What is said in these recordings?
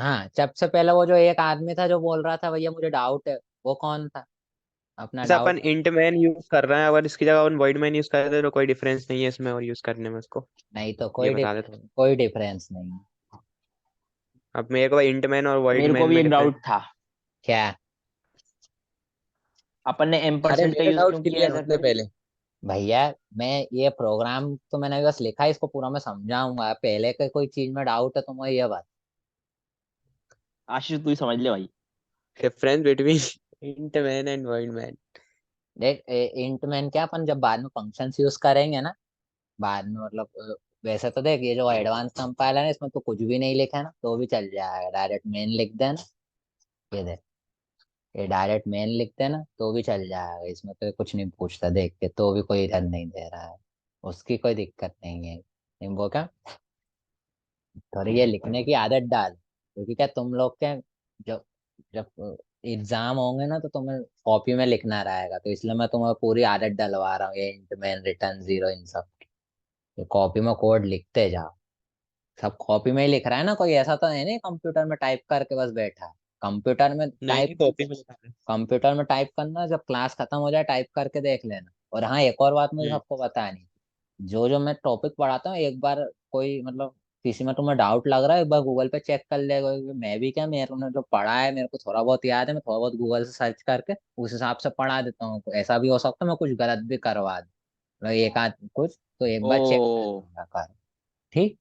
हाँ, सबसे पहले वो जो एक आदमी था जो बोल रहा था भैया मुझे डाउट है, वो कौन था? अपना जैसे अपन डाउट। इंट मैन यूज कर रहे हैं, अगर इसकी जगह अपन वॉइड मैन यूज करते तो कोई डिफरेंस नहीं है इसमें और यूज करने में उसको। नहीं तो ये कोई बता देता हूँ। कोई डिफरेंस नहीं है। अब मेरे को इंट मैन और वॉइड मेरे को मैन भी में एक डिफरेंस। डाउट था। क्या? अपन ने एम अरे परसेंट का मेरे यूज डाउट क्यों किया क्लियर है सर होते फिर? पहले। भैया, मैं ये प्रोग्राम तो मैंने बस लिखा है, इसको पूरा मैं समझाऊंगा। पहले का कोई चीज में डाउट है तो मैं ये बात। आशीष तू ही समझ ले भाई। Difference between int man and void main. देख, इंट मैन क्या अपन जब बाद में फंक्शंस यूज करेंगे ना, बाद में मतलब वैसे तो देख, ये जो एडवांस कंपाइलर है ना, इसमें तो कुछ भी नहीं लिखा है ना तो भी चल जाएगा, डायरेक्ट मेन लिख देना। ये देख, ये डायरेक्ट मेन लिख देना तो भी चल जाएगा, इसमें तो कुछ नहीं पूछता देख के, तो भी कोई रन नहीं दे रहा है। उसकी कोई दिक्कत नहीं है। नहीं वो क्या, थोड़ी ये लिखने की आदत डाल, क्योंकि क्या तुम लोग क्या, जब जब एग्जाम होंगे ना तो तुम्हें कॉपी में लिखना रहेगा, तो इसलिए मैं तुम्हें पूरी आदत डलवा रहा हूँ, ये int man return zero in सब। ये कॉपी में कोड लिखते जाओ। सब कॉपी में ही लिख रहा है ना, कोई ऐसा तो है नहीं कंप्यूटर में टाइप करके बस बैठा है। कंप्यूटर में नहीं टाइप नहीं, कॉपी में लिखा है। कंप्यूटर में टाइप करना, जब क्लास खत्म हो जाए टाइप करके देख लेना। और हाँ, एक और बात मुझे हम्म। सबको बतानी, जो जो मैं टॉपिक पढ़ाता हूँ एक बार कोई मतलब किसी में तुम्हें डाउट लग रहा है, एक बार गूगल पे चेक कर ले, क्योंकि मैं भी क्या, मेरे ने जो पढ़ा है मेरे को थोड़ा बहुत याद है, मैं थोड़ा बहुत गूगल से सर्च करके उस हिसाब से पढ़ा देता हूँ। ऐसा भी हो सकता है मैं कुछ गलत भी करवा दूँ, मतलब एक आध कुछ, तो एक बार चेक कर ओ। लूंगा कर। ठीक।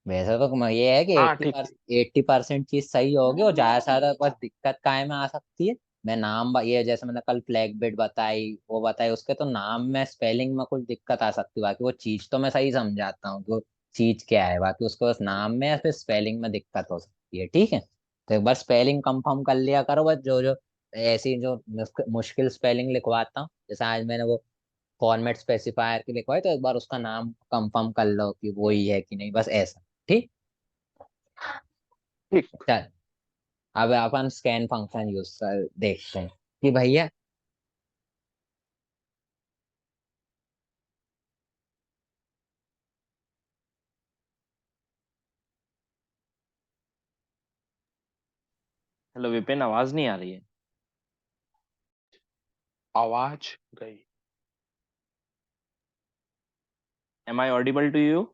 वैसे तो ये है कि हाँ एट्टी ठीक। 80% चीज सही होगी, और ज्यादा से ज्यादा बस दिक्कत काय में आ सकती है। मैं नाम ये जैसे मैंने कल फ्लैग बिट बताई, वो बताई, उसके तो नाम में स्पेलिंग में कुछ दिक्कत आ सकती है, बाकी वो चीज तो मैं सही समझाता हूँ कि वो चीज क्या है, बाकी उसको बस नाम में या फिर स्पेलिंग में दिक्कत हो सकती है। ठीक है, तो एक बार स्पेलिंग कंफर्म कर लिया करो, बस जो जो ऐसी जो मुश्किल स्पेलिंग लिखवाता हूँ, जैसे आज मैंने वो फॉर्मेट स्पेसिफायर की लिखवाई, तो एक बार उसका नाम कंफर्म कर लो कि वो ही है कि नहीं, बस ऐसा। ठीक। ठीक। चल, अब अपन स्कैन फंक्शन यूज कर देखते हैं कि भैया। हेलो विपिन, आवाज नहीं आ रही है। आवाज गई। Am I audible to you?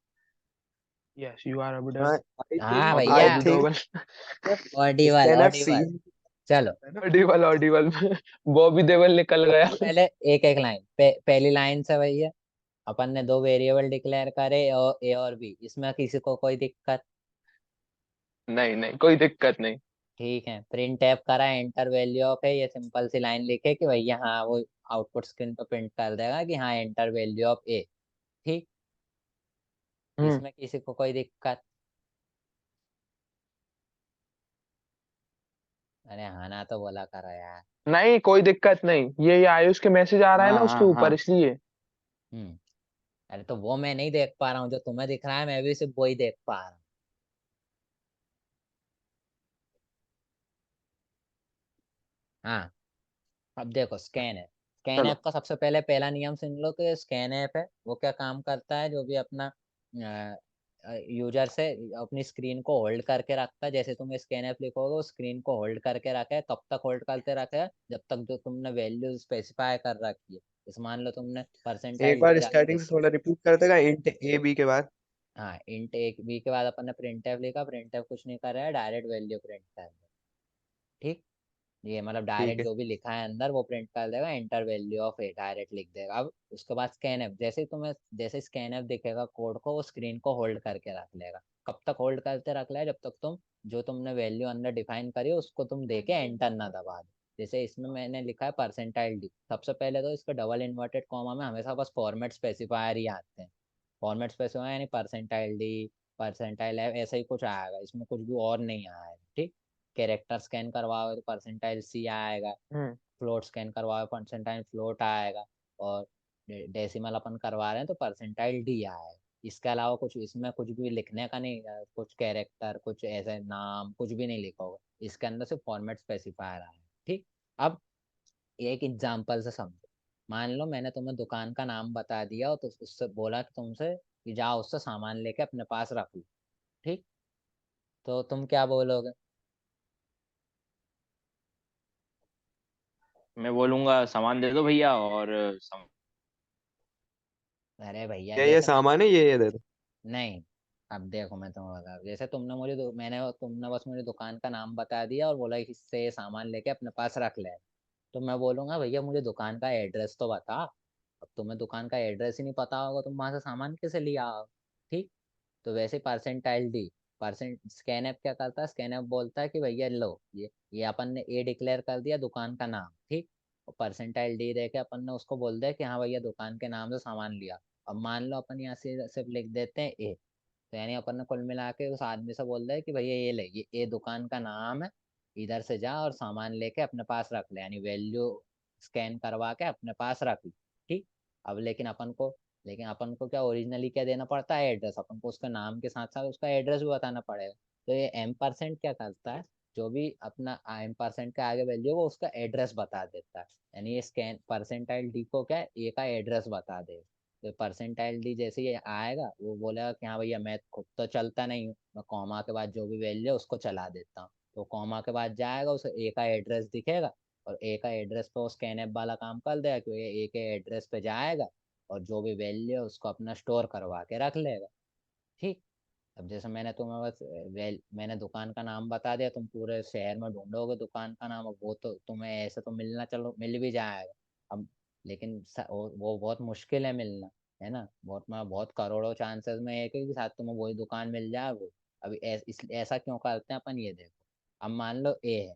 Yes you are audible. I हाँ think ओके भैया, audible. Audible scan F C. Audible. चलो, ऑडिबल ऑडिबल में बॉबी देवल निकल गया। सबसे पहले एक एक लाइन पहली लाइन से भैया, अपन ने दो वेरिएबल डिक्लेयर करे, और ए और बी, इसमें किसी को कोई दिक्कत? नहीं नहीं, कोई दिक्कत नहीं। ठीक है, प्रिंट टैब करा, एंटर वैल्यू ऑफ है, ये सिंपल सी लाइन लिखे कि भैया हाँ, वो आउटपुट स्क्रीन पे प्रिंट कर देगा कि हाँ एंटर वैल्यू ऑफ ए। ठीक। हम्म। इसमें किसी को कोई दिक्कत? अरे हाँ ना तो बोला करो यार। नहीं कोई दिक्कत नहीं, ये आयुष के मैसेज आ रहा है हाँ ना उसके हाँ ऊपर, हाँ। इसलिए। हम्म। अरे तो वो मैं नहीं देख पा रहा हूँ, जो तुम्हें दिख रहा है मैं भी सिर्फ वही देख पा रहा हूँ। हाँ, अब देखो स्कैन ऐप। स्कैन चलो। ऐप का सबसे पहले पहला नियम सुन लो कि स्कैन ऐप है वो क्या काम करता है, जो भी अपना यूजर से अपनी स्क्रीन को होल्ड करके रखता है, जैसे तुम स्कैन ऐप लिखोगे वो स्क्रीन को होल्ड करके रखा है, कब तक होल्ड करते रखा है, जब तक जो तुमने वैल्यू स्पेसिफाई कर रखी है। इस मान लो तुमने एक परसेंटाइल डी बार ज्यादा स्टार्टिंग से लिखी। थोड़ा रिपीट कर देगा, इंट ए बी के बाद। हाँ, इंट एक बी के बाद अपन ने प्रिंट एफ लिखा, प्रिंट एफ कुछ नहीं कर रहा है, डायरेक्ट वैल्यू प्रिंट कर रहा है। ठीक। ये मतलब ठीक डायरेक्ट है। जो भी लिखा है अंदर वो प्रिंट कर देगा, enter value of A direct लिख देगा। अब उसके बाद स्कैन एफ, जैसे ही तुम्हें जैसे स्कैन एफ दिखेगा कोड को, वो स्क्रीन को होल्ड करके रख लेगा। कब तक होल्ड करते रख लेगा? जब तक तुम जो तुमने वैल्यू अंदर डिफाइन करी है उसको तुम देके एंटर ना दबा दो। जैसे इसमें मैंने लिखा है परसेंटाइल डी, सबसे पहले तो इसके डबल इन्वर्टेड कॉमा में हमेशा बस फॉर्मेट स्पेसिफायर ही आते हैं। फॉर्मेट स्पेसिफायर यानी परसेंटाइल डी, परसेंटाइल एफ, ऐसा ही कुछ आएगा, इसमें कुछ भी और नहीं आएगा। ठीक। कैरेक्टर स्कैन करवाओगे तो परसेंटाइल सी आएगा, हम्म। फ्लोट स्कैन करवाओगे परसेंटाइल फ्लोट आएगा, और डेसिमल अपन करवा रहे हैं तो परसेंटाइल डी आएगा। इसके अलावा कुछ इसमें कुछ भी लिखने का नहीं है, कुछ कैरेक्टर कुछ ऐसे नाम कुछ भी नहीं लिखा होगा, इसके अंदर से फॉर्मेट स्पेसिफायर आएगा। ठीक। अब एक एग्जांपल से समझो, मान लो मैंने तुम्हें दुकान का नाम बता दिया और तो उससे बोला कि तुमसे कि जाओ उससे सामान लेके अपने पास रख लो। ठीक। तो तुम क्या बोलोगे? मैं बोलूंगा सामान दे दो भैया, और अरे भैया ये जैसे सामान है, ये दे दो। नहीं, अब देखो मैं तुम्हें बता, जैसे तुमने बस मुझे दुकान का नाम बता दिया और बोला कि इससे ये सामान लेके अपने पास रख ले, तो मैं बोलूंगा भैया मुझे दुकान का एड्रेस तो बता। अब तुम्हें दुकान का एड्रेस ही नहीं पता होगा, तुम वहां से सामान कैसे लिया आओ? ठीक। तो वैसे percentile D, percent scan app क्या करता है, स्कैन ऐप बोलता है कि भैया लो ये अपन ने ए डिक्लेयर कर दिया दुकान का नाम, ठीक। और परसेंटाइल डी दे के अपन ने उसको बोल दिया कि हाँ भैया दुकान के नाम से सामान लिया। अब मान लो अपन यहाँ से सिर्फ लिख देते हैं ए, तो यानी अपन ने कुल मिला के उस आदमी से बोल दिया कि भैया ये ले, ये दुकान का नाम है, इधर से जा और सामान लेके अपने पास रख ले, यानी वैल्यू स्कैन करवा के अपने पास रख ले। ठीक। अब लेकिन अपन को क्या ओरिजिनली क्या देना पड़ता है, एड्रेस, अपन को उसका नाम के साथ साथ उसका एड्रेस भी बताना पड़ेगा। तो ये एम परसेंट क्या करता है, जो भी अपना एम परसेंट के आगे वैल्यू वो उसका एड्रेस बता देता है। यानी ये स्कैन परसेंटाइल डी को क्या है, ए का एड्रेस बता दे। तो परसेंटाइल डी जैसे ही आएगा वो बोलेगा कि हाँ भैया मैं खुद तो चलता नहीं हूँ, मैं कॉमा के बाद जो भी वैल्यू है उसको चला देता हूँ। तो कॉमा के बाद जाएगा उसे ए का एड्रेस दिखेगा, और ए का एड्रेस पे वो स्कैन ऐप वाला काम कर देगा, क्योंकि ए के एड्रेस पे जाएगा और जो भी वैल्यू है उसको अपना स्टोर करवा के रख लेगा। ठीक। अब जैसे मैंने तुम्हें बस मैंने दुकान का नाम बता दिया, तुम पूरे शहर में ढूंढोगे दुकान का नाम, अब वो तो तुम्हें ऐसे तो मिलना, चलो मिल भी जाएगा। अब लेकिन वो बहुत मुश्किल है मिलना, है ना, बहुत करोड़ों चांसेस में एक है कि साथ तुम्हें वही दुकान मिल जाए वो। अभी ऐसा क्यों करते हैं अपन, ये देखो। अब मान लो ए है,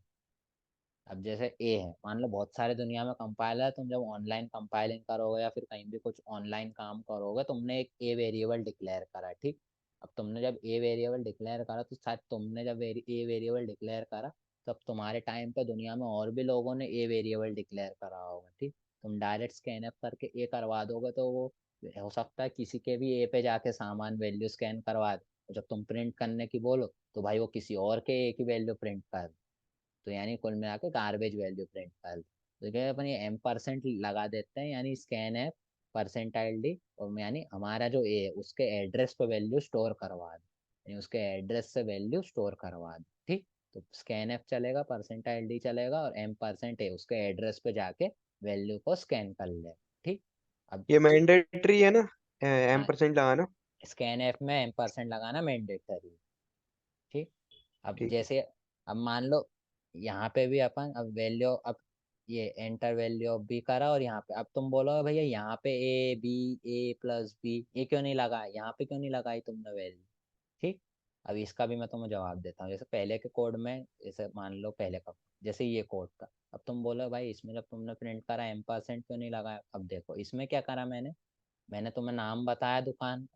अब जैसे ए है, मान लो बहुत सारे दुनिया में कंपाइलर है, तुम जब ऑनलाइन कंपाइलिंग करोगे या फिर कहीं भी कुछ ऑनलाइन काम करोगे, तुमने एक ए वेरिएबल डिक्लेयर करा, ठीक। अब तुमने जब ए वेरिएबल डिक्लेयर करा तो शायद तुमने जब ए वेरिएबल डिक्लेयर करा, तब तुम्हारे टाइम पे दुनिया में और भी लोगों ने ए वेरिएबल डिक्लेयर करा होगा, ठीक। तुम डायरेक्ट स्कैन अप करके ए करवा दोगे तो वो हो सकता है किसी के भी ए पे जाके सामान वैल्यू स्कैन करवा दे, और जब तुम प्रिंट करने की बोलो तो भाई वो किसी और के ए की वैल्यू प्रिंट कर दे। तो यानी कुल मिला के गार्बेज वैल्यू प्रिंट कर दे। तो क्या है, अपन ये एम परसेंट लगा देते हैं, यानी स्कैन है परसेंटाइल डी, और यानी हमारा जो ए है उसके एड्रेस पे वैल्यू स्टोर करवा दे, यानी उसके एड्रेस से वैल्यू स्टोर करवा दे, ठीक। तो स्कैन एफ चलेगा, परसेंटाइल डी चलेगा, और एम परसेंट ए उसके एड्रेस पे जाके वैल्यू को स्कैन कर ले, ठीक। अब ये मैंडेटरी है ना, एम परसेंट लगाना? स्कैन एफ में एम परसेंट लगाना मैंडेटरी, ठीक। अब ठीक है। जैसे, अब मान लो यहाँ पे भी अपन अब वैल्यू, अब ये एंटर वैल्यू ऑफ बी करा, और यहाँ पे अब तुम बोलोगे भैया यहाँ पे A B, A plus B, ये क्यों नहीं लगा, यहाँ पे क्यों नहीं लगाई तुमने वैल्यू, ठीक। अब इसका भी मैं तुम्हें जवाब देता हूँ। जैसे पहले के कोड में, जैसे मान लो पहले का, जैसे ये कोड था, अब तुम बोलो भाई इसमें जब तुमने प्रिंट करा एम परसेंट क्यों नहीं लगाया, अब देखो इसमें क्या करा मैंने, मैंने तुम्हें नाम बताया दुकान,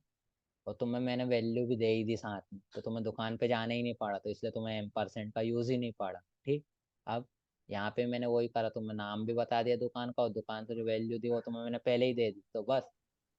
और तुम्हें मैंने वैल्यू भी दे ही दी साथ में, तो तुम्हें दुकान पे जाना ही नहीं पड़ा, तो इसलिए तुम्हें एम परसेंट का यूज ही नहीं पड़ा, ठीक। अब यहाँ पे मैंने वही करा, तुम्हें नाम भी बता दिया दुकान का, और दुकान से जो वैल्यू दी वो तुम्हें मैंने पहले ही दे दी, तो बस।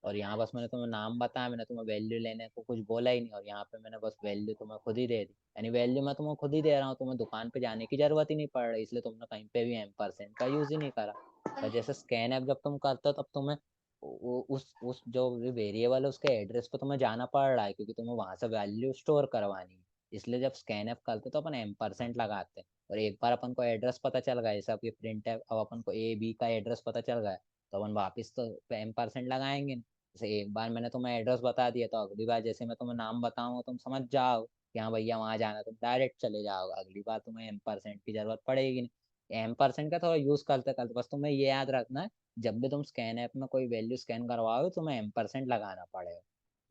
और यहाँ बस मैंने तुम्हें नाम बताया, मैंने तुम्हें वैल्यू लेने को कुछ बोला ही नहीं, और यहाँ पे मैंने बस वैल्यू तुम्हें खुद ही दे दी, यानी वैल्यू मैं तुम्हें खुद ही दे रहा हूँ, तुम्हें दुकान पे जाने की जरूरत ही नहीं पड़ रही, इसलिए तुमने कहीं पे भी एम परसेंट का यूज ही नहीं करा। और जैसे स्कैन ऐप जब तुम करते हो तब तुम्हें उस जो वेरिएबल है उसके एड्रेस पे तुम्हें जाना पड़ रहा है, क्योंकि तुम्हें वहां से वैल्यू स्टोर करवानी है। इसलिए जब स्कैन ऐप करते तो अपन एम परसेंट लगाते हैं, और एक बार अपन को एड्रेस पता चल गया, जैसे अब ये प्रिंट है, अब अपन को ए बी का एड्रेस पता चल गया, तो अपन वापस तो एम परसेंट लगाएंगे नहीं। जैसे एक बार मैंने तुम्हें एड्रेस बता दिया, तो अगली बार जैसे मैं तुम्हें नाम बताऊंगा तुम समझ जाओ कि हाँ भैया वहां जाना, तुम डायरेक्ट चले जाओगे, अगली बार तुम्हें एम परसेंट की जरूरत पड़ेगी नहीं। एम परसेंट का थोड़ा यूज करते करते बस तुम्हें ये याद रखना है, जब भी तुम स्कैन ऐप में कोई वैल्यू स्कैन करवाओ तो तुम्हें एम परसेंट लगाना पड़ेगा।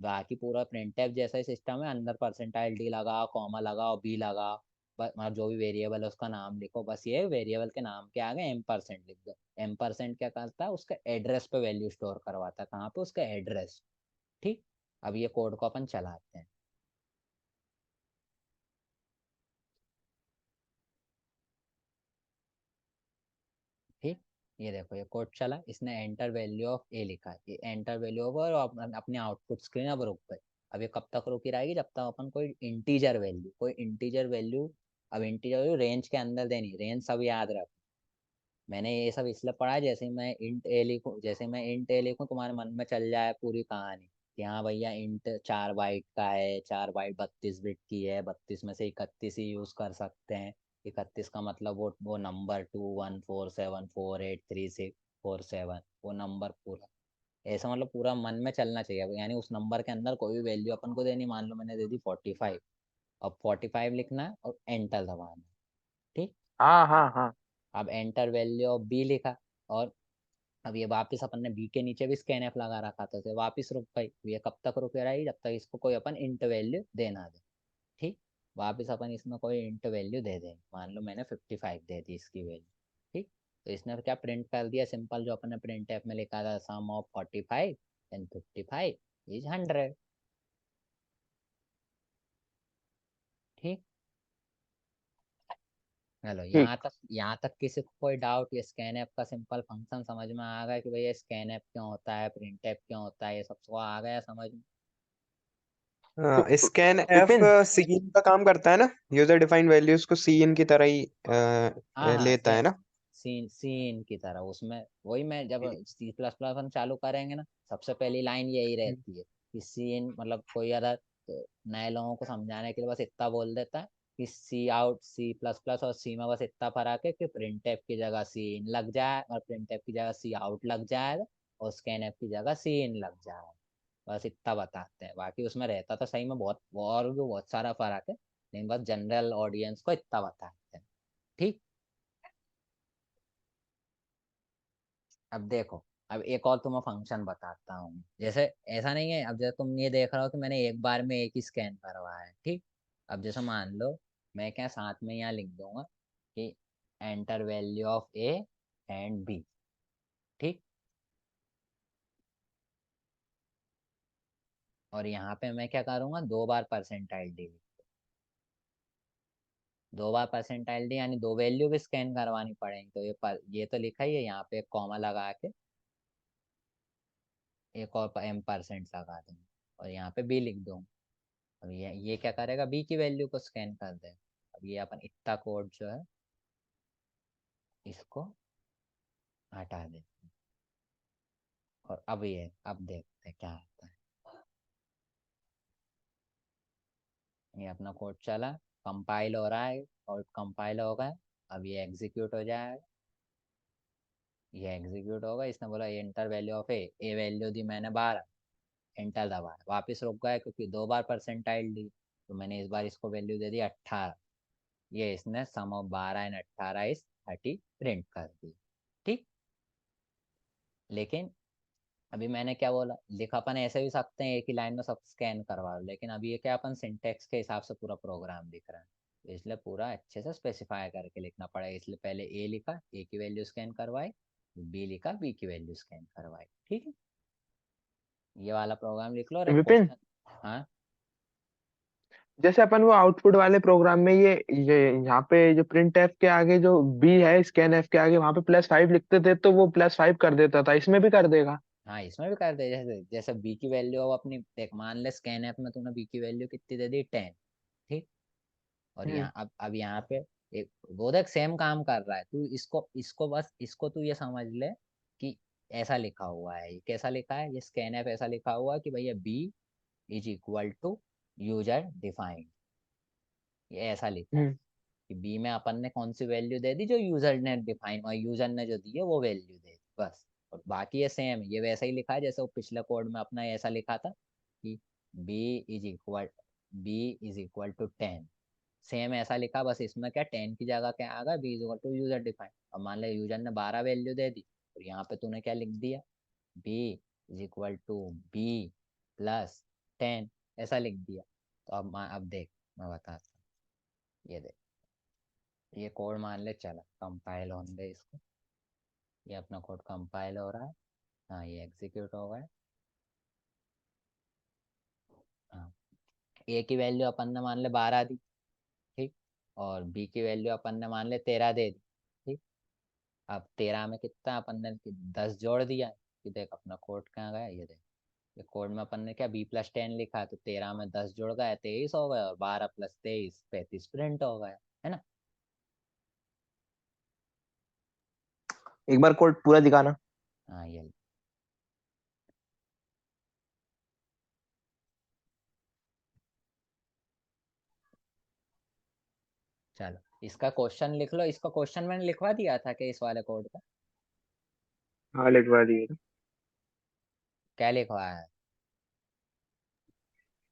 बाकी पूरा प्रिंट ऐप जैसा ही सिस्टम है, अंदर परसेंटाइल डी लगाओ, कॉमा लगाओ, बी लगाओ, बस मतलब जो भी वेरिएबल है उसका नाम लिखो, बस ये वेरिएबल के नाम के आगे एम परसेंट लिख दो। एम परसेंट क्या करता है, उसका एड्रेस पे वैल्यू स्टोर करवाता है, कहाँ पे, उसका एड्रेस, ठीक। अब ये कोड को अपन चलाते हैं, ठीक। ये देखो ये कोड चला, इसने एंटर वैल्यू ऑफ ए लिखा है, ये एंटर वैल्यू ऑफ, और अपनी आउटपुट स्क्रीन अब रुक गई। अब ये कब तक रुकी रहेगी, जब तक अपन कोई इंटीजर वैल्यू अब इंटीजर वैल्यू रेंज के अंदर देनी, रेंज सब याद रख। मैंने ये सब इसलिए पढ़ा है, जैसे मैं इंट ए लिखूं तुम्हारे मन में चल जाए पूरी कहानी, कि हाँ भैया इंट 4 बाइट का है, 4 बाइट 32 बिट की है, 32 में से 31 ही यूज कर सकते हैं। 31 का मतलब वो नंबर 2147483647, वो नंबर पूरा ऐसा मतलब पूरा मन में चलना चाहिए, यानी उस नंबर के अंदर कोई भी वैल्यू अपन को देनी, मान लो मैंने दे दी 45, अब 45 लिखना है और एंटर दबाना है। ठीक। हाँ हाँ हाँ। अब एंटर वैल्यू ऑफ बी लिखा, और अब ये वापस अपन ने बी के नीचे भी स्कैन एफ लगा रखा था, तो वापस रुक गई। ये कब तक रुके रहेगी, जब तक इसको कोई अपन इंट वैल्यू देना दे। ठीक। वापस अपन इसमें कोई इंट वैल्यू दे दें, मान लो मैंने 55 दे दी इसकी वैल्यू। ठीक। तो इसने क्या प्रिंट कर दिया, सिंपल जो अपन ने प्रिंट एफ में लिखा था, सम ऑफ 45 एंड 55 इज 100। ठीक। हेलो, ठीक। यहाँ तक किसी को कोई डाउट, ये स्कैन ऐप का सिंपल फंक्शन समझ में आ गया कि भैया स्कैन ऐप क्यों होता है, प्रिंट ऐप क्यों होता है, ये सब तो आ गया समझ में। Scan F Vipin. सीइन का काम करता है ना, यूजर डिफाइंड वैल्यूज को सीइन की तरह ही हाँ हाँ, लेता है सेम ना। सीन सीन की तरह उसमें। वही मैं जब सी प्लस प्लस हम चालू करेंगे ना, सबसे पहली लाइन यही रहती है कि सीन, मतलब कोई अगर नए लोगों को समझाने के लिए बस इतना बोल देता है कि सी आउट, सी प्लस प्लस और सी में बस इतना फर्क है कि प्रिंट एफ की जगह सी इन लग जाए, और प्रिंट एफ की जगह सी आउट लग जाएगा, और स्कैन एफ की जगह सी इन लग जाएगा। बस इतना बताते हैं, बाकी उसमें रहता तो सही में बहुत और भी बहुत सारा फर्क है, लेकिन बस जनरल ऑडियंस को इतना बताते हैं। ठीक। अब देखो, अब एक और तुम्हें फंक्शन बताता हूँ। जैसे ऐसा नहीं है, अब जैसे तुम ये देख रहे हो कि मैंने एक बार में एक ही स्कैन करवाया है। ठीक। अब जैसे मान लो मैं क्या साथ में यहाँ लिख दूंगा कि enter value of A and B. ठीक। और यहाँ पे मैं क्या करूँगा, 2 बार परसेंटाइल डी, 2 बार परसेंटाइल डी, यानी दो वैल्यू भी स्कैन करवानी पड़ेगी। तो ये तो लिखा ही है, यहाँ पे एक कॉमा लगा के एक और M% लगा दूंगा, और यहाँ पे बी लिख दूंगा। अब ये क्या करेगा, बी की वैल्यू को स्कैन कर दे। अब ये अपन इतना कोड जो है इसको हटा दे, और अब देखते हैं क्या आता है। ये अपना कोड चला, कंपाइल हो रहा है, और कंपाइल हो गया। अब ये एग्जीक्यूट हो जाएगा, ये एग्जीक्यूट होगा। इसने बोला enter value of A value दी मैंने 12, एंटर दबाया, वापस रुक गया क्योंकि 2 बार परसेंटाइल दी। तो मैंने इस बार इसको वैल्यू दे दी 18। ये इसने सम ऑफ 12 एंड 18 इस 30 प्रिंट कर दी। ठीक। लेकिन अभी मैंने क्या बोला, लिखा अपन ऐसे भी सकते हैं एक ही लाइन में सब स्कैन करवा लो, लेकिन अभी ये क्या अपन सिंटेक्स के हिसाब से पूरा प्रोग्राम लिख रहे हैं, तो इसलिए पूरा अच्छे से स्पेसिफाई करके लिखना पड़ेगा। इसलिए पहले ए लिखा, ए की वैल्यू स्कैन करवाई, बी लिखा, बी की वैल्यू स्कैन करवाई। ठीक है, ये वाला प्रोग्राम लिख लो और एक विपिन, क्वेश्चन। हाँ जैसे अपन वो आउटपुट वाले प्रोग्राम में ये यहाँ पे जो प्रिंट एफ के आगे जो बी है, स्कैन एफ के आगे वहां पे +5 लिखते थे तो वो +5 कर देता था, इसमें भी कर देगा? हाँ, इसमें भी कर दे। जैसे जैसे बी की वैल्यू अब अपनी देख, मान ले स्कैन ऐप में तूने बी की वैल्यू कितनी दे दी, 10। ठीक। और हम्म। यहाँ अब यहाँ पे एक वो देख सेम काम कर रहा है। तू इसको इसको बस इसको तू ये समझ ले कि ऐसा लिखा हुआ है। ये कैसा लिखा है, ये स्कैन ऐप ऐसा लिखा हुआ है कि भैया B is equal to user defined, ये ऐसा लिखा है हम्म। कि बी में अपन ने कौन सी वैल्यू दे दी, जो यूजर ने डिफाइन, और यूजर ने जो दी है वो वैल्यू दे दी बस। और बाकी ये सेम, ये वैसा ही लिखा है जैसे वो पिछले कोड में अपना ऐसा लिखा था कि B is equal B is equal to 10। Same ऐसा लिखा, बस इसमें क्या 10 की जगह क्या आ गया, B is equal to user define. अब मान ले यूजर ने 12 वैल्यू दे दी, तो यहाँ पे तूने क्या लिख दिया, B is equal to B plus 10, ऐसा लिख दिया। तो अब देख, मैं बताता हूँ। ये देख, ये कोड मान ले चला कंपाइल होने दे इसको। ये अपना कोड कंपाइल हो रहा है। हाँ, ये एग्जीक्यूट हो गया। हाँ, ए की वैल्यू अपन ने मान ले 12 दी। ठीक। और बी की वैल्यू अपन ने मान ले 13 दे दी। ठीक। अब 13 में कितना अपन ने 10 जोड़ दिया, कि देख अपना कोड कहाँ गया, ये देख। ये कोड में अपन ने क्या B+10 लिखा है, तो 13 में 10 जुड़ गया 23 हो गया, और 12 + 23 35 प्रिंट हो गया, है ना। एक बार कोड पूरा दिखाना। हाँ, ये इसका क्वेश्चन लिख लो, इसका क्वेश्चन मैंने लिखवा दिया था कि इस वाले कोड का हाँ लिखवा दिए। क्या लिखवाया है?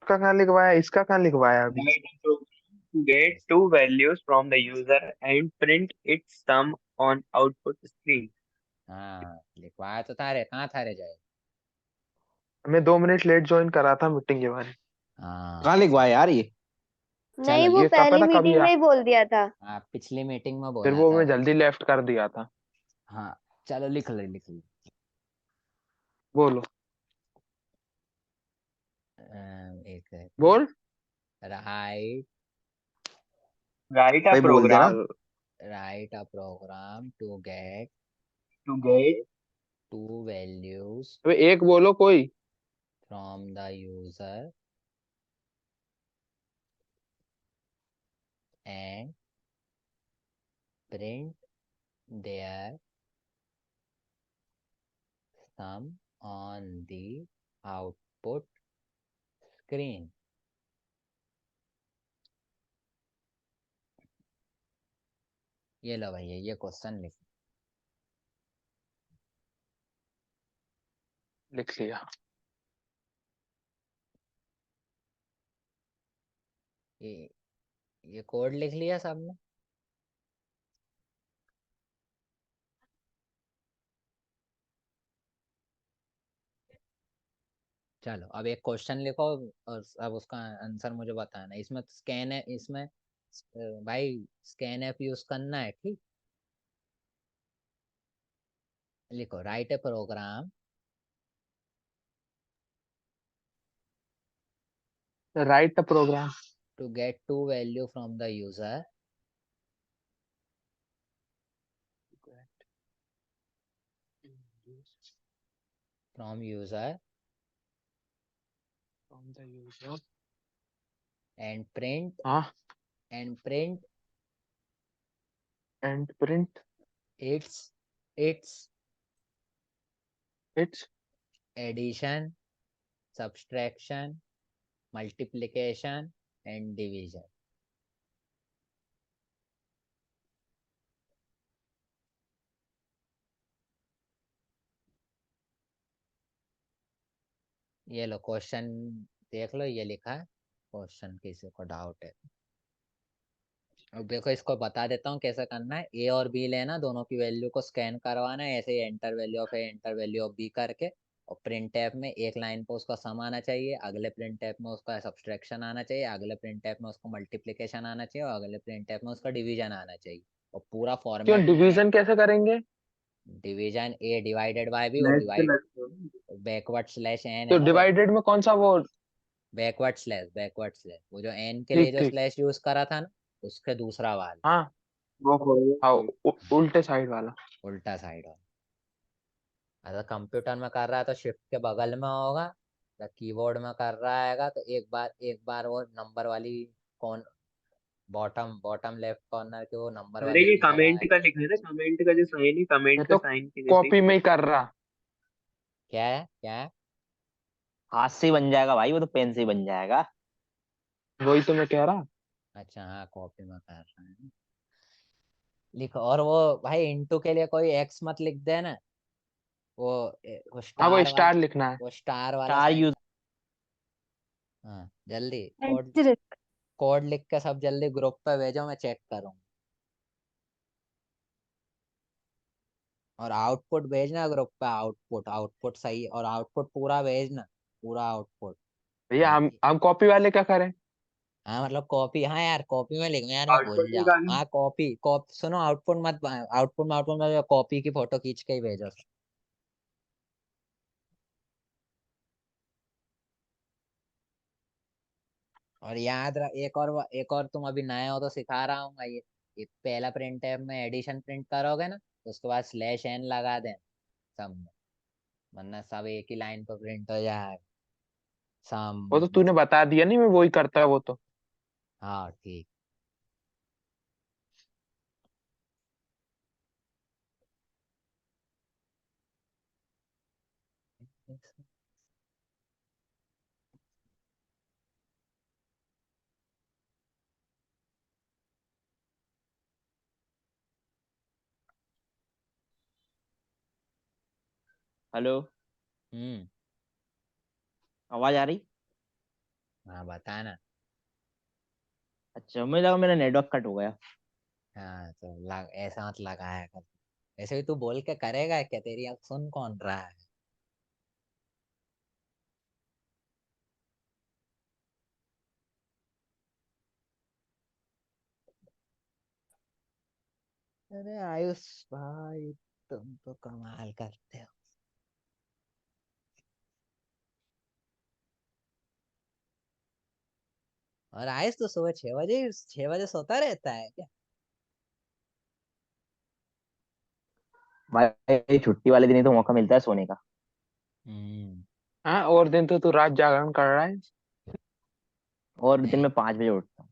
इसका कहाँ लिखवाया, इसका कहाँ लिखवाया अभी? Write a program to get two values from the user and print its sum on output screen. हाँ लिखवाया तो था रे, कहाँ था रे जाए। हमें 2 मिनट लेट ज्वाइन करा था मीटिंग के बारे। हाँ कहाँ लिखवा है यार ये? चलो नहीं, वो ये कब पहली पता कब मीटिंग में या ही बोल दिया था। आप पिछली मीटिंग में फिर बोला वो था। मैं जल्दी लेफ्ट कर दिया था। हाँ चलो लिख लो लिख लो। बोलो। एक बोल। राइट Write a भाई बोल देना। program write a program to get to get two values अबे एक बोलो कोई। From the user and print their sum on the output screen. ये लो भैया, ये क्वेश्चन लिख। लिख लिया। ये ये कोड लिख लिया सबने? चलो अब एक क्वेश्चन लिखो और अब उसका आंसर मुझे बताना है। इसमें स्कैन है, इसमें भाई स्कैन ऐप यूज करना है, ठीक। लिखो write a program write a program to get two value from the user from user from the user and print हाँ and print and print its its its addition subtraction multiplication and division. ये लो question देख लो, ये लिखा है question, किसी को doubt है। अब देखो इसको बता देता हूँ कैसे करना है। ए और बी लेना, दोनों की वैल्यू को स्कैन करवाना है, ऐसे ही enter value of A enter value of B करके। और प्रिंट टैब में एक लाइन पे उसका सम आना चाहिए, अगले प्रिंट टैब में उसका सब्सट्रैक्शन आना चाहिए, अगले प्रिंट टैब में उसका मल्टीप्लिकेशन आना चाहिए, और अगले प्रिंट टैब में उसका डिवीजन आना चाहिए। और पूरा क्यों फॉर्मेट लिखना है। डिवीजन कैसे करेंगे? Division A divided by B, वो Slash से डिवाइड लग दो। बैकवर्ड स्लैश एन है तो ना, डिवाइडेड में कौन सा वो? बैकवर्ड स्लैश वो जो एन के लिए ठीक जो ठीक। स्लैश यूज करा था ना, उसके दूसरा वाला, हाँ वो हाँ फॉरवर्ड। उल्टे साइड वाला। उल्टा साइड वाला। अगर कंप्यूटर में कर रहा है तो शिफ्ट के बगल में होगा, या कीबोर्ड में कर रहा है तो एक बार वो नंबर वाली कौन बॉटम बॉटम लेफ्ट कॉर्नर के वो नंबर अरे वाली ये की कमेंट दबाए। का लिखना है ना, कमेंट का जो साइन है, मैं कमेंट का तो साइन के जैसे कॉपी ही। में ही कर रहा। क्या है क्या है? हाथ से ही बन जाएगा भाई, वो तो पेन से ही बन जाएगा। वही तो मैं कह रहा। अच्छा हाँ कॉपी में कर रहा है। लिखो, और वो भाई इंटू के लिए कोई एक्स मत लिख देना, वो हाँ वो स्टार वाला, स्टार लिखना है। वो स्टार वाला चार साइन। यूज। हाँ जल्दी कोड, एस्टेरिस्क। कोड लिख के सब जल्दी ग्रुप पे भेजो, मैं चेक करूँ। और आउटपुट भेजना ग्रुप पे, आउटपुट आउटपुट सही, और आउटपुट पूरा भेजना, पूरा आउटपुट। भैया बाकी हम कॉपी वाले क्या करें? हाँ मतलब कॉपी, हाँ यार कॉपी में लिखना यार, मैं भूल आउटपुट जाऊँ। निकालना। हाँ कॉपी कॉपी सुनो, आउटपुट में कॉपी की फोटो खींच के ही भेजो। और याद रख, एक और तुम अभी नए हो तो सिखा रहा हूँ ये पहला प्रिंट टैब में एडिशन प्रिंट करोगे ना, तो उसके बाद स्लैश एन लगा देना सब में, वरना सब एक ही लाइन पर प्रिंट हो जाएगा सम। वो तो तूने बता दिया, नहीं मैं वही करता वो तो। हाँ ठीक। हेलो। हम्म। आवाज आ रही? हाँ बता ना। अच्छा, मुझे लगा मेरा नेटवर्क कट हो गया। हाँ तो ऐसा मत लगाया कर। ऐसे भी तू बोल के करेगा क्या, तेरी आँख सुन कौन रहा है। अरे आयुष भाई, तुम तो कमाल करते हो। और आयुष तो सुबह 6 बजे सोता रहता है क्या? भाई छुट्टी वाले दिन ही तो मौका मिलता है सोने का। हम्म। हाँ, और दिन तो तू रात जागरण कर रहा है। और दिन नहीं। में 5 बजे उठता हूँ।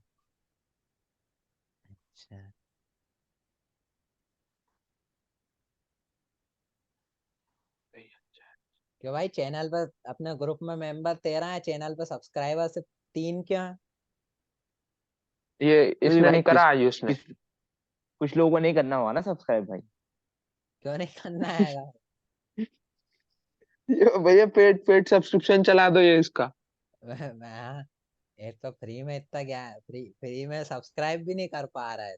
अच्छा। क्यों भाई, चैनल पर अपने ग्रुप में मेंबर 13 है, चैनल पर सब्सक्राइबर सिर्फ 3 क्यों है? ये क्योंकि इसने भाई नहीं करा, आयुष ने। कुछ लोगों को नहीं करना हुआ ना सब्सक्राइब भाई। क्यों नहीं करना है? ये भैया पेड पेड सब्सक्रिप्शन चला दो ये इसका। मैं एक तो फ्री में इतना क्या है, फ्री फ्री में सब्सक्राइब भी नहीं कर पा रहा है।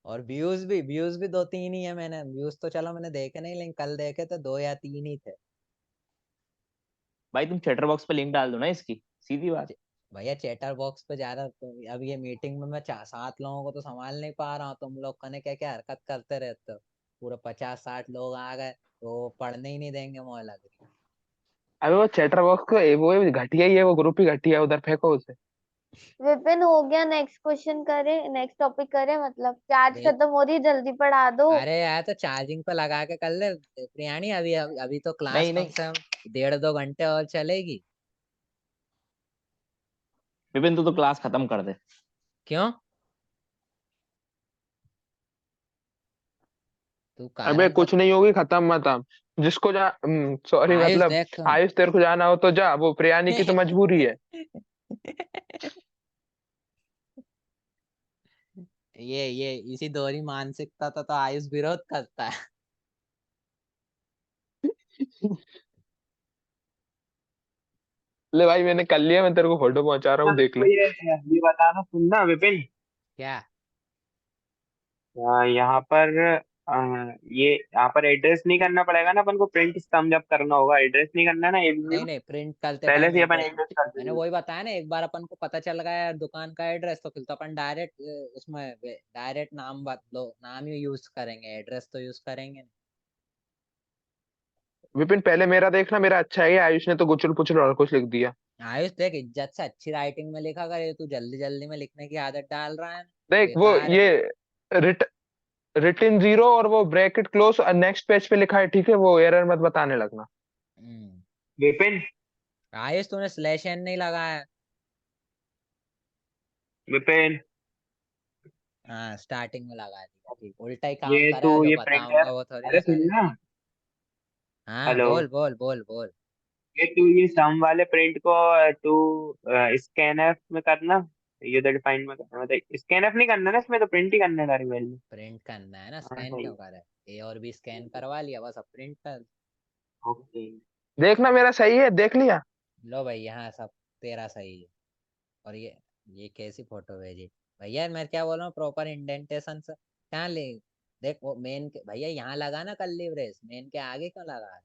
और व्यूज भी 2-3 ही है। मैंने व्यूज तो चलो मैंने देखे नहीं, लेकिन कल देखे थे 2 या 3 ही थे। भाई तुम चैटर बॉक्स पे लिंक डाल दो ना इसकी, सीधी बात। च- भैया चैटर बॉक्स पे ज्यादा तो, अब ये मीटिंग में मैं 7 लोगों को तो संभाल नहीं पा रहा हूँ। तुम लोग कने क्या क्या हरकत करते रहते हो। पूरे 50-60 लोग आ गए तो पढ़ने ही नहीं देंगे, मुझे लग रही है। अबे वो चैटर बॉक्स को वो घटिया ही है, वो ग्रुप ही घटिया है, उधर फेंको उसे। विपिन हो गया, नेक्स्ट क्वेश्चन करें, नेक्स्ट टॉपिक करें, मतलब चार्ज अरे खत्म हो रही है, जल्दी पढ़ा दो। अरे यार, तो चार्जिंग पे लगा के कर ले प्रियाणी। अभी अभी अभी तो क्लास नहीं कम नहीं, से कम 1.5-2 घंटे और चलेगी। विपिन तू तो क्लास खत्म कर दे। क्यों? तू अबे कारण कुछ बता। नहीं होगी, खत्म मत हम। जिसको जा सॉरी आयुष मतलब, देख। आयुष तेरे को जाना हो तो जा, वो प्रियानी की तो मजबूरी है। ये इसी दोहरी मानसिकता तो आयुष विरोध करता है। ले भाई मैंने कर लिया, मैं तेरे को फोटो पहुंचा रहा ना, हूँ, देख तो ले। ये बताना सुनना विपिन। क्या? यहाँ पर ये यहाँ पर एड्रेस नहीं करना पड़ेगा ना अपन को, प्रिंट स्तंभ जब करना होगा एड्रेस नहीं करना ना नहीं एबीसी। नहीं, प्रिंट करते पहले टाइम से ही अपन एड्रेस। एड्रेस कर मैंने देंगे। वही बताया ना, एक बार अपन को पता चल गया यार दुकान का एड्रेस, तो फिर तो अपन डायरेक्ट उसमें डायरेक्ट नाम बदलो, नाम ही यूज करेंगे, एड्रेस तो यूज करेंगे नहीं। विपिन पहले मेरा देखना, मेरा अच्छा है, ये आयुष ने तो गुचुल पुचुल और कुछ लिख दिया। आयुष देख, इज्जत से अच्छी राइटिंग में लिखा करे। तू जल्दी जल्दी में लिखने की आदत डाल रहा है ना, देख वो बेकार है। ये रिट रिटिन जीरो और वो ब्रैकेट क्लोज और नेक्स्ट पेज पे लिखा है, ठीक है, वो एरर मत बताने लगना। हम्म। विपिन। आयुष तूने स्लैश एन नहीं लगाया। विपिन, हाँ स्टार्टिंग में लगा दिया, ठीक उल्टा ही काम ये तू करेगा, जो ये प्रिंट है। बताऊंगा वो थोड़ी ना अरे सुन करेगा। ना। हाँ हेलो। बोल बोल बोल बोल। ये तू ये सम वाले प्रिंट को तू स्कैनफ में करना। यूजर डिफाइंड में करना, मतलब स्कैनफ नहीं करना ना, इसमें तो प्रिंट ही करना है डायरेक्ट वैल्यू। प्रिंट करना है ना, हाँ स्कैन सही क्यों करे? ए और बी स्कैन करवा लिया, बस अब प्रिंट कर। ओके। देखना मेरा सही है, देख लिया। लो भाई, यहाँ सब तेरा सही है। और ये कैसी फोटो भेजी? भैया मैं क्या बोल रहा हूँ, प्रॉपर इंडेंटेशन से क्या ले। देख वो मेन के भैया यहाँ लगा ना, कर लीवरेज मेन के आगे क्यों लगा है?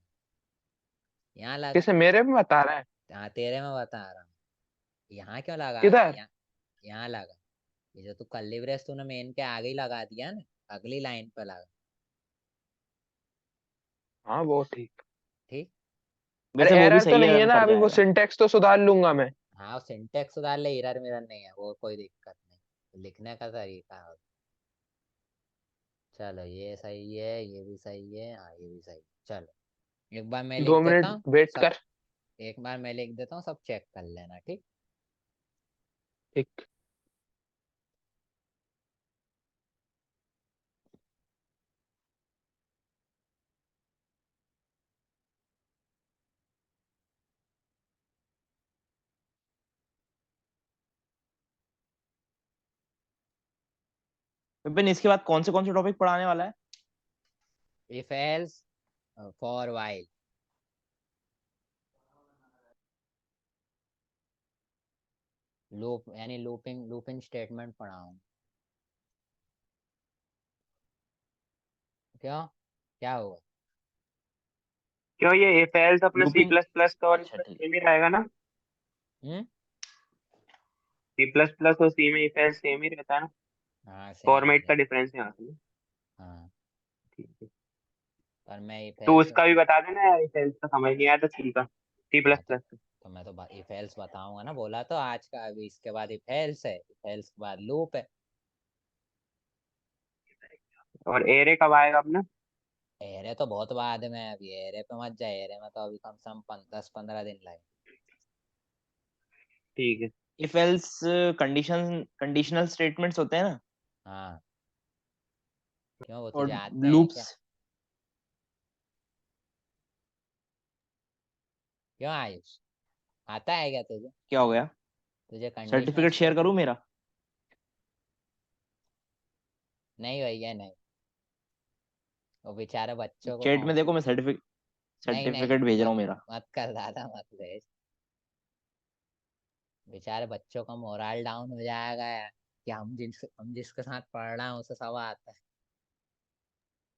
यहाँ लगा। किसे, मेरे में बता रहा है? हाँ तेरे में बता रहा हूँ। यहाँ क्यों लगा रहा है? किधर? यहाँ लगा। ये जो तू कर लीवरेज तूने मेन के आगे ही लगा दिया ना, अगली लाइन पे लगा। हाँ वो ठीक। ठीक। अरे वैसे वो भी एरर तो सही नहीं है, है ना कर अभी, वो जाएगा। सिंटेक्स तो सुधार लूंगा मैं। हाँ सिंटेक्स सुधार ले, एरर मिरर नहीं है वो, कोई दिक्कत नहीं, लिखने का तरीका है। चलो ये सही है, ये भी सही है, हाँ ये भी सही है। चलो एक बार मैं लिख दो देता मिनट हूँ वेट सब। कर। एक बार मैं लिख देता हूँ, सब चेक कर लेना, ठीक। ठीक। विपिन इसके बाद कौन से टॉपिक पढ़ाने वाला है? If else, for while. Loop यानी लूपिंग स्टेटमेंट पढ़ाऊँ। क्यों, क्या हुआ? क्यों, ये इफ एल्स अपने सी लूपिंग। प्लस प्लस का और अच्छा इसमें ठीक। सेम ही रहेगा ना? हम्म। सी प्लस प्लस और सी में इफ एल्स सेम ही रहता है ना? हाँ सेम ही फॉर्मेट का है। डिफरेंस है यहाँ से। हाँ, ठीक है। पर मैं इफ तो एल्स उसका भी बता देना यार, इफ एल्स का समझ नहीं आया था सी का, सी प्लस हाँ प्लस। तो मैं तो इफ एल्स बताऊंगा ना, बोला तो आज का। अभी इसके बाद इफ एल्स है, इफ एल्स के बाद लूप है। और एरे कब आएगा अपना? एरे तो बहुत बाद में है, अभी एरे पे मत जाए। एरे में तो अभी कम से कम 10-15 दिन लगे। ठीक है। इफ एल्स कंडीशनल स्टेटमेंट्स होते हैं ना। हाँ, क्यों वो और तुझे आते हैं क्या? लूप्स। क्यों आयुष, आता है क्या तुझे? क्या हो गया? तुझे कंडीशनल सर्टिफिकेट शेयर करूं स्टेटमेंट? मेरा? नहीं भैया नहीं, वो बेचारे बच्चों को चैट में कौन। देखो, मैं सर्टिफिकेट नहीं नहीं, सर्टिफिकेट भेज रहा मत हूँ मेरा। मत कर दादा, मत भेज। बेचारे बच्चों का मोरल डाउन हो जाएगा यार, कि हम जिसके साथ पढ़ रहे हैं उसे सब आता है।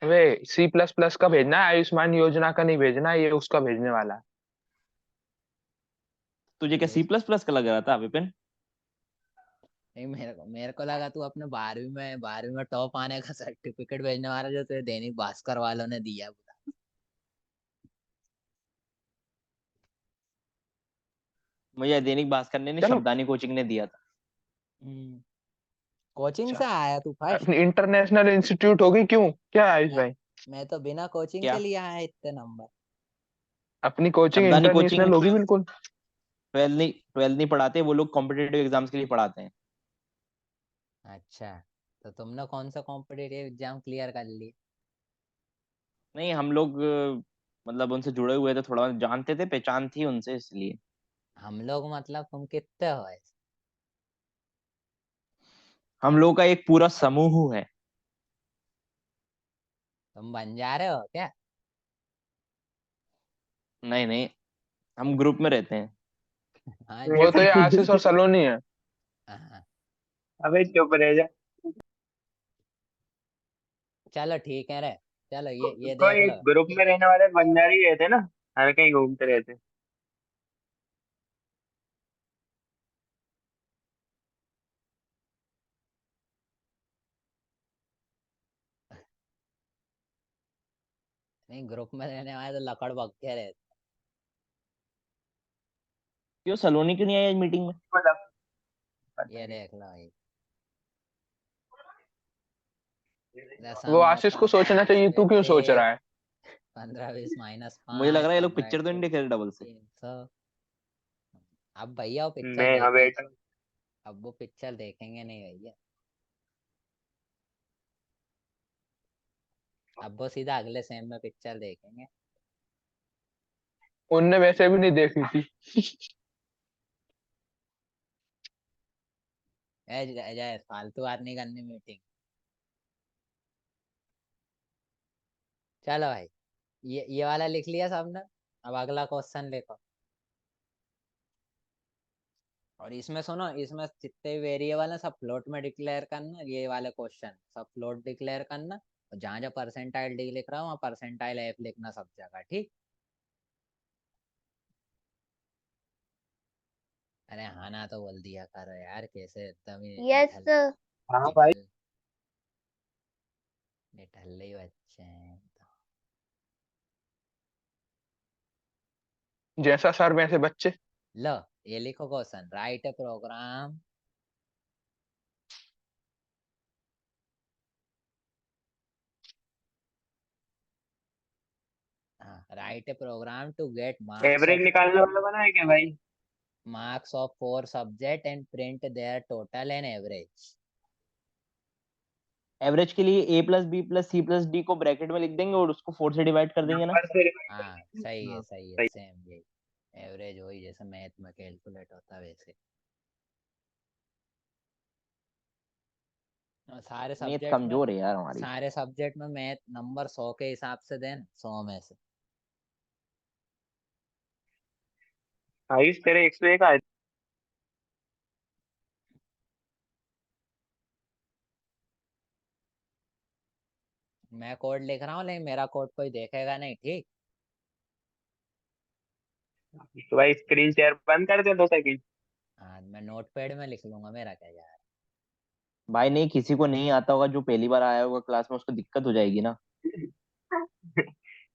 वे C++ का भेजना है, आयुष्मान योजना का नहीं भेजना है, ये उसका भेजने वाला है। तुझे क्या ये C++ का लग रहा था विपिन? नहीं, मेरे को लगा तू अपने 12वीं में टॉप आने का सर्टिफिकेट भेजने वाला, जो तुझे दैनिक भास्कर वालों ने दिया। मुझे दैनिक भास्कर ने नहीं, चलो। शब्दानी कोचिंग ने दिया था। कोचिंग अच्छा, से आया तू फर्स्ट? अपनी इंटरनेशनल इंस्टीट्यूट होगी क्यों, क्या आयुष मैं भाई? मैं तो बिना कोचिंग के क्या? लिए आया इतने नंबर। अपनी कोचिंग शब्दानी कोचिंग इंटरनेशनल होगी बिल्कुल। 12वीं पढ़ाते, वो लोग कॉम्पिटेटिव एग्जाम्स के लिए पढ़ाते हैं। अच्छा, तो तुमने कौन सा कॉम्पिटिटिव एग्जाम क्लियर कर ली? नहीं, हम लोग मतलब उनसे जुड़े हुए थे, थोड़ा जानते थे, पहचान थी उनसे, इसलिए। हम लोग मतलब तुम कितने हो ऐसे? हम लोग का एक पूरा समूह है। तुम बन जा रहे हो क्या? नहीं नहीं, हम ग्रुप में रहते हैं। हाँ वो तो ये जो। आशीष और सलोनी है। हाँ, अबे चुप रह जा। चलो ठीक है रे। चलो ये देख कोई लो। ग्रुप में रहने वाले बंजारी रहते ना, हर कहीं घूमते रहते। नहीं, ग्रुप में रहने वाले तो लकड़ बग्घे रहते। क्यों, सलोनी क्यों नहीं आई आज मीटिंग में? मतलब पता ये नहीं। देख लो भाई, वो दसम आशीष को नवम सोचना चाहिए, तू क्यों सोच सांस्कृतिक। रहा है? 15 20 माइनस मुझे लग पाँच रहा है ये लोग 15 पिक्चर तो नहीं देख रहे डबल से। 300। अब भैया वो पिक्चर मैं हाँ देखें? बेटा। अब वो पिक्चर देखेंगे नहीं भैया। अब वो सीधा अगले सेम में पिक्चर देखेंगे। उनने वैसे भी नहीं देखी थी। जय फालतू बात नहीं करनी मीटिंग। चलो भाई, ये वाला लिख लिया सबने। अब अगला क्वेश्चन लिखो। और इसमें सुनो, इसमें जितने वेरिएबल है सब फ्लोट में डिक्लेयर करना। ये वाले क्वेश्चन सब फ्लोट डिक्लेयर करना। और जहाँ जहाँ परसेंटाइल डी लिख रहा हूँ वहाँ परसेंटाइल एफ लिखना सब जगह, ठीक? अरे हाँ ना तो बोल दिया करो यार, कैसे एकदम ही यस निठल हाँ भाई। निठल निठल्ले ही बच्चे हैं तो। जैसा सर वैसे बच्चे। लो, ये लिखो क्वेश्चन, राइट ए प्रोग्राम। हाँ, write a program to get average निकालने वाला बना है क्या भाई? marks of 4 subject and print their total and average। Average के लिए A+B+C+D को ब्रैकेट में लिख देंगे और उसको 4 से डिवाइड कर देंगे ना। नंबर से हाँ सही है, हाँ सही है, सही। सेम यही। एवरेज वही जैसे मैथ में कैलकुलेट होता है वैसे। सारे मैथ सब्जेक्ट में, कमजोर है यार हमारी। सारे सब्जेक्ट में मैथ नंबर 100 के हिसाब से देना, 100 में से। आयुष तेरे 101 आए। मैं कोड लिख रहा हूँ लेकिन मेरा कोड कोई देखेगा नहीं, ठीक। तो भाई स्क्रीन शेयर बंद कर दे 2 सेकंड। हाँ, मैं नोटपैड में लिख लूंगा, मेरा क्या यार। भाई नहीं, किसी को नहीं आता होगा, जो पहली बार आया होगा क्लास में, उसको दिक्कत हो जाएगी ना।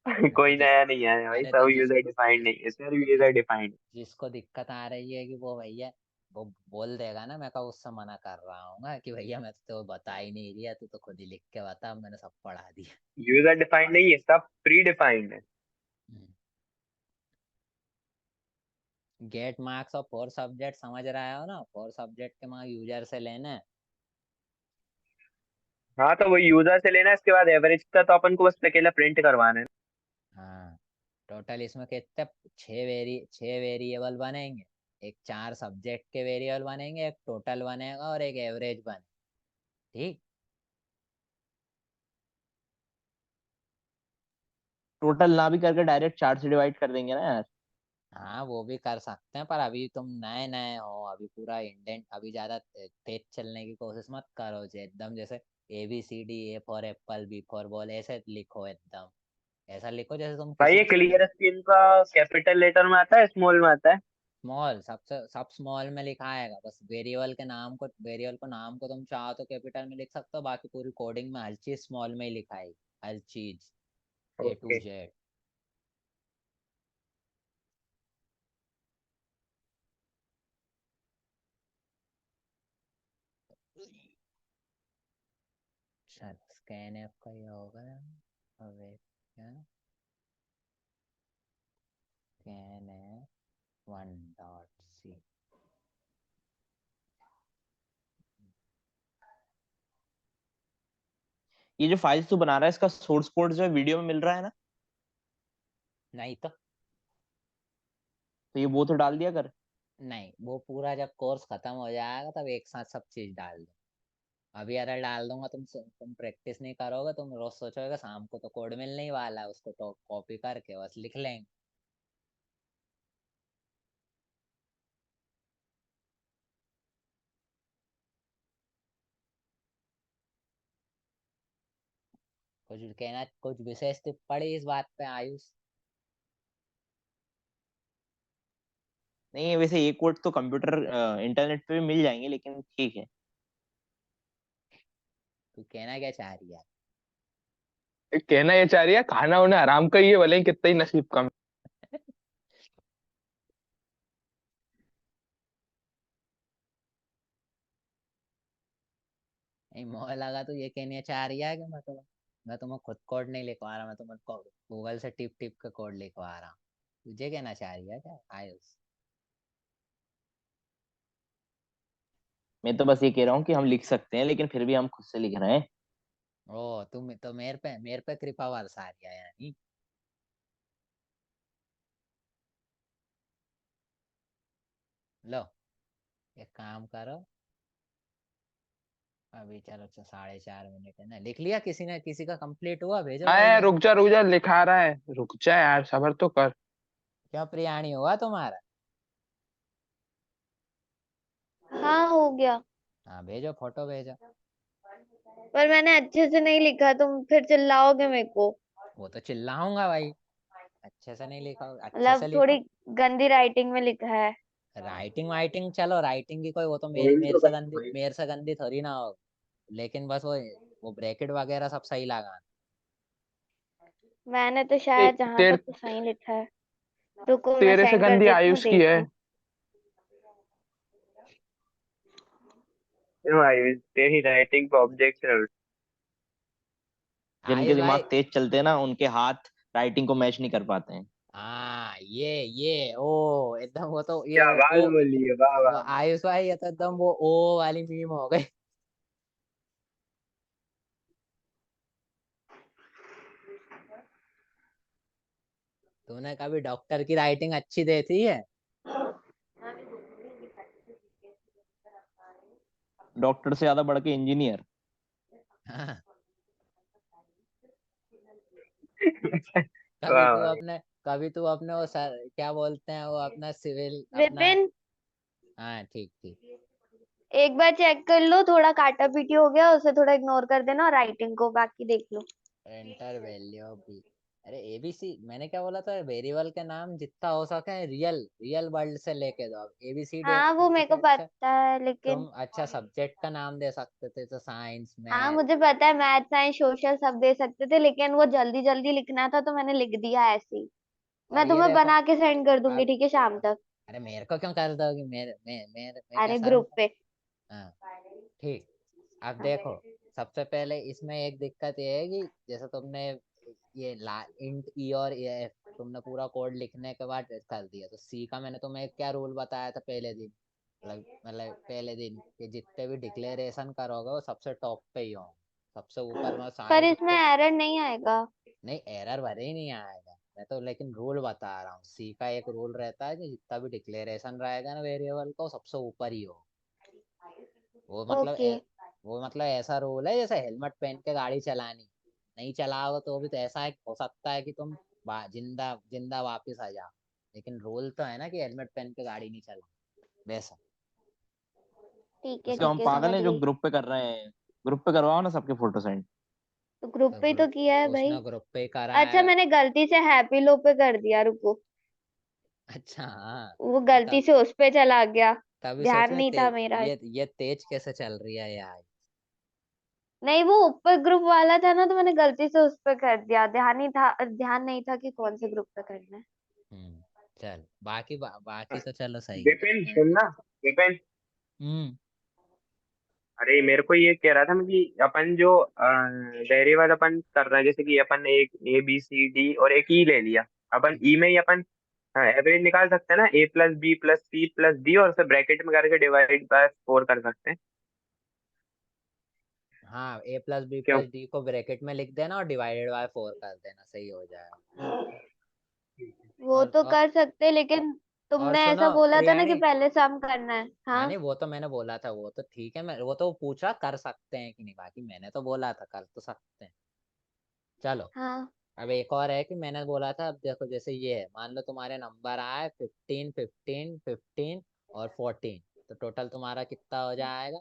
अरे तो कोई नया नहीं आया भाई, अरे तो सब यूजर डिफाइंड नहीं है, सर यूजर डिफाइंड। जिसको दिक्कत आ रही है कि वो भैया वो बोल देगा ना, मैं कहा उससे मना कर रहा हूँ कि भैया मैं तो बता ही नहीं दिया, तू तो खुद ही लिख के बता, अब मैंने सब पढ़ा दिया। यूजर डिफाइंड नहीं है, सब प्री डिफाइंड है। गेट मार्क्स और 4 सब्जेक्ट समझ रहा हो ना, 4 सब्जेक्ट के मार्क्स यूजर से लेना है। हाँ तो वो यूजर से लेना है, इसके बाद एवरेज का तो अपन को बस अकेला प्रिंट करवाना है। हाँ, टोटल इसमें कितने, 6 वेरिएबल बनेंगे। एक 4 सब्जेक्ट के वेरिएबल बनेंगे, एक टोटल बनेगा और एक एवरेज बने, ठीक। टोटल ना भी करके डायरेक्ट 4 से डिवाइड कर देंगे ना यार। हाँ वो भी कर सकते हैं, पर अभी तुम नए नए हो, अभी पूरा इंडेंट, अभी ज्यादा तेज चलने की कोशिश मत करो, एकदम जैसे ABCD, A for Apple, B for ball, ऐसे लिखो एकदम। ऐसा लिखो जैसे तुम भाई किसी ये क्लियर स्क्रीन का कैपिटल लेटर में आता है, स्मॉल में आता है? स्मॉल, सबसे सब स्मॉल में लिखा आएगा, बस वेरिएबल को नाम को तुम चाहो तो कैपिटल में लिख सकते हो, बाकी पूरी कोडिंग में हर चीज स्मॉल में ही लिखा है, हर चीज A to ओके। Z। चल स्कैन ऐप का ये होगा, अब क्या, स्कैन ऐप 1.c। ये जो फाइल्स तू बना रहा है, इसका सोर्स कोड जो है वीडियो में मिल रहा है ना? नहीं तो, तो ये वो तो डाल दिया कर। नहीं वो पूरा जब कोर्स खत्म हो जाएगा तब एक साथ सब चीज डाल दो। अभी अगर डाल दूंगा, तुम प्रैक्टिस नहीं करोगे, तुम रोज सोचोगे शाम को तो कोड मिलने ही वाला है, उसको तो कॉपी करके बस लिख लेंगे। कुछ विशेष टिप्पणी इस बात पे आयुष? नहीं वैसे ये कोड तो कंप्यूटर इंटरनेट पे भी मिल जाएंगे, लेकिन ठीक है। तू कहना क्या चाह रही है? कहना ये चाह रही है खाना उन्हें आराम का ही है, भले ही कितना ही नसीब कम। नहीं मोह लगा तो ये कहने चाह रही है कि मैं तुम्हें खुद कोड नहीं लिखवा रहा, मैं तुम्हें गूगल से टिप टिप के कोड लिखवा रहा हूँ। तुझे कहना चाह रही है क्या आयुष? मैं तो बस ये कह रहा हूँ कि हम लिख सकते हैं, लेकिन फिर भी हम खुद से लिख रहे हैं। ओ, तुम तो मेरे पे कृपा बरसा रही है यानी। लो, एक काम करो, अभी चलो 4:30 मिनट है ना, लिख लिया किसी ने, किसी का कंप्लीट हुआ, भेजो भाई आए जल्दी। रुक जा लिखा रहा है, रुक जा यार, सबर तो कर। क्या प्रियाणी हुआ तुम्हारा? हाँ हो गया। हाँ भेजो, फोटो भेजो। पर मैंने अच्छे से नहीं लिखा, तुम फिर चिल्लाओगे मेरे को। वो तो चिल्लाऊंगा भाई, अच्छे से नहीं लिखा, अच्छे से मतलब थोड़ी लिखो। गंदी राइटिंग में लिखा है। राइटिंग वाइटिंग चलो, राइटिंग की कोई, वो तो प्रिंट तो कर भाई। मेरे से गंदी थोड़ी ना हो, लेकिन बस वो ब्रैकेट वगैरह सब सही लगा। मैंने तो शायद जहां तेरे तक तो सही लिखा है। रुको मैं तेरे से सेंड कर गंदी देती हूँ, आयुष की है। देखो। क्यों भाई, तेरी राइटिंग पे ऑब्जेक्शन? जिनके आयुष भाई, दिमाग तेज चलते हैं ना, उनके हाथ राइटिंग को मैच नहीं कर पाते हैं। हाँ ये ओ एकदम, वो तो ये क्या बात ओ, बोली है, वाह वो वाह। आयुष भाई ये तो एकदम वो ओ वाली मीम हो गई। तूने कभी डॉक्टर की राइटिंग अच्छी देती है? डॉक्टर से ज्यादा बढ़ के इंजीनियर। हाँ, वाह भाई। कभी तू अपने वो सर क्या बोलते हैं, वो अपना सिविल अपना। विपिन हाँ ठीक ठीक। एक बार चेक कर लो, थोड़ा काटा पीटी हो गया, उसे थोड़ा इग्नोर कर देना और राइटिंग को बाकी देख लो। Enter value of B. अरे एबीसी मैंने क्या बोला था, वेरिएबल के नाम जितना हो सके रियल रियल वर्ल्ड से लेके दो। अब एबीसीडी हाँ वो मेरे से को अच्छा पता है, लेकिन तुम अच्छा सब्जेक्ट का नाम दे सकते थे, तो साइंस हाँ मैथ। मुझे पता है, मैथ साइंस सोशल सब दे सकते थे, लेकिन वो जल्दी जल्दी लिखना था तो मैंने लिख दिया ऐसे ही। और मैं ये तुम्हें देखो बना के सेंड कर दूंगी, अब। ठीक है, शाम तक। अरे मेरे को क्यों कर दोगे, मैं क्या अरे शर्म ग्रुप कर। पे। हाँ ठीक। अब देखो, सबसे पहले इसमें एक दिक्कत ये है कि जैसे तुमने ये इंट ई और एफ तुमने पूरा कोड लिखने के बाद कर दिया, तो सी का मैंने तुम्हें क्या रूल बताया था पहले दिन, मतलब पहले दिन कि जितने भी डिक्लेरेशन करोगे वो सबसे टॉप पे ही हो, सबसे ऊपर में पर सारे इसमें जितने। एरर नहीं आएगा। नहीं एरर भले ही नहीं आएगा, मैं तो लेकिन रूल बता रहा हूँ। सी का एक रूल रहता है कि जितना भी डिक्लेरेशन रहेगा ना वेरिएबल का, वो सबसे ऊपर ही हो। वो मतलब ओके। वो मतलब ऐसा रूल है जैसे हेलमेट पहन के गाड़ी चलानी, नहीं चलाओगे तो भी तो ऐसा है, हो सकता है कि तुम जिंदा जिंदा वापस आ जाओ, लेकिन रूल तो है ना कि हेलमेट पहन के गाड़ी नहीं चला, वैसा। उसके हम ठीक है, पागल समझ हैं जो गई। ग्रुप पे कर रहे हैं। ग्रुप पे करवाओ ना सबके फोटो सेंड। तो ग्रुप तो पे ही तो ग्रुप किया है भाई। उसने ग्रुप पे करा अच्छा, है। मैंने गलती से हैप्पी लो पे कर दिया, रुको। अच्छा हाँ। वो तो गलती से उस पे चला गया। तभी सोच ध्यान में नहीं था मेरा। ये तेज कैसे चल रही है यार। नहीं, वो ऊपर ग्रुप वाला था ना, तो मैंने गलती से उस पे कर दिया, ध्यान नहीं था कि कौन से ग्रुप पे करना है। हम्म। चल बाकी बाकी तो चलो सही है। विपिन सुनना। विपिन, हम्म। अरे मेरे को ये कह रहा था मैं कि अपन जो वेरिएबल अपन कर रहे हैं, जैसे कि अपन एक ए बी सी डी और एक ई ले लिया। अपन ई में ही अपन एवरेज निकाल सकते हैं ना, A plus B plus C plus D, और उसे ब्रैकेट में करके डिवाइड बाय 4 कर सकते हैं। हाँ ए प्लस बी क्यों? प्लस डी को ब्रैकेट में लिख देना और डिवाइडेड बाय 4 कर देना, सही हो जाएगा। वो तो और कर सकते, लेकिन और तुमने सुनो ऐसा बोला था ना कि प्रियाणी। पहले सम करना है। हाँ हाँ। नहीं वो तो मैंने बोला था, वो तो ठीक है, मैं वो तो पूछ रहा कर सकते हैं कि नहीं, बाकी मैंने तो बोला था कर तो सकते हैं। चलो। हाँ। अब एक और है कि मैंने बोला था, अब देखो जैसे ये है, मान लो तुम्हारे नंबर आए 15 15 15 और 14, तो टोटल तुम्हारा कितना हो जाएगा?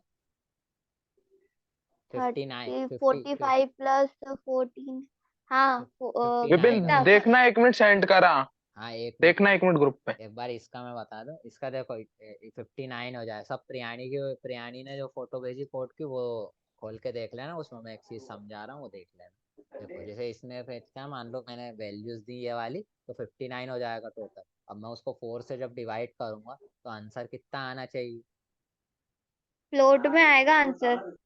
59 30 50 45 प्लस 14। हाँ, 59 हो विपिन कितना? जाएगा। देखना, 1 मिनट सेंड करा। हाँ एक मिनट देखना 1 मिनट ग्रुप पे। एक बार इसका मैं बता दूं, इसका देखो 59 हो जाए सब। प्रियाणी ने जो फोटो भेजी कोड की, वो खोल के देख लेना, उसमें मैं एक चीज समझा रहा हूँ, वो देख लेना। देखो जैसे इसने फिर क्या, मान लो मैंने वैल्यूज दी ये वाली, तो 59 हो जाएगा टोटल। अब मैं उसको 4 से जब डिवाइड करूंगा तो आंसर कितना आना चाहिए? फ्लोट में आएगा आंसर।